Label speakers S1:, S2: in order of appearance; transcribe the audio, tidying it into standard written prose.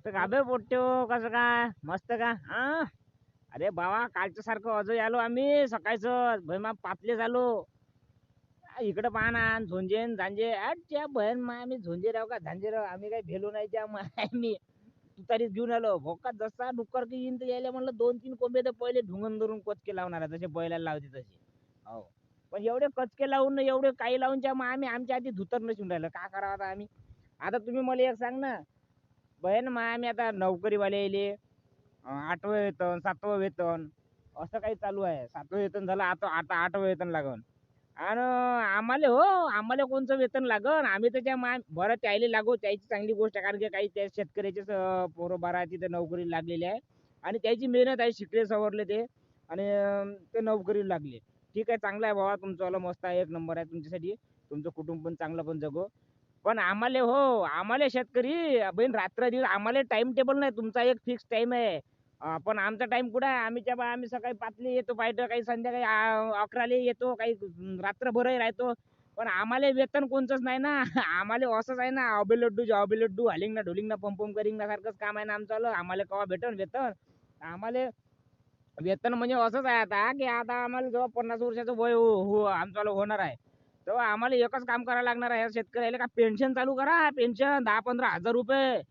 S1: तर गाभे पोट्टे हो कसं काय मस्त का अरे बाबा कालच्या सारखं अजून आलो आम्ही सकाळचं भैमा पातले झालो इकडं पाहा ना झोंजेन झांजे त्या बहन माय आम्ही झोंजे राव का झांजे राव आम्ही काही भेलो नाही त्या माय मी तुतारीच घेऊन आलो भोका जसा डुक्कर की येईन तर यायला म्हणलं 2-3 कोंबे तर पहिले ढुंगण धरून कचके लावणार आहे, जसे बैलाला लावते तसे हो पण एवढे कचके लावून एवढे काही लावून त्या मग आम्ही आमच्या आधी धुतर नसून राहिलं का करावं आता आम्ही आता तुम्ही मला एक सांग ना बहीण मग आम्ही आता नोकरीवाले येले 8वं वेतन 7वं वेतन असं काही चालू आहे 7वं वेतन झालं आता आता 8वं वेतन लागन आणि आम्हाला हो आम्हाला कोणचं वेतन लागन आम्ही त्याच्या बरं त्याला लागू त्याची चांगली गोष्ट आहे कारण की काही त्या शेतकऱ्याचे पोरं बारा तिथे नोकरी लागलेली आहे आणि त्याची मेहनत आहे शिकले सवरले ते आणि ते नोकरीला लागले ठीक आहे चांगलं आहे बाबा तुमचं वाला मस्त आहे एक नंबर आहे तुमच्यासाठी तुमचं कुटुंब पण चांगलं पण जगो पण आम्हाला हो आम्हाला शेतकरी बहीण रात्र दिवस आम्हाला टाइम टेबल नाही तुमचा एक फिक्स टाइम आहे पण आमचा टाइम कुठं आहे आम्ही सकाळी 5ला येतो पाहिजे काही संध्याकाळी 11ला येतो काही रात्रभरही राहतो पण आम्हाला वेतन कोणचंच नाही ना आम्हाला असंच आहे ना अबे लड्डू हालिंग ना ढोलिंग ना पंपम करिंग ना सारखंच काम आहे ना आमचं आम्हाला केव्हा भेटन वेतन आम्हाला वेतन म्हणजे असंच आहे आता की आता आम्हाला जेव्हा 50 वर्षाचं वय आमचं होणार आहे तेव्हा आम्हाला एकच काम करायला लागणार आहे शेतकऱ्याला का पेन्शन चालू करा पेन्शन 10-15 हजार रुपये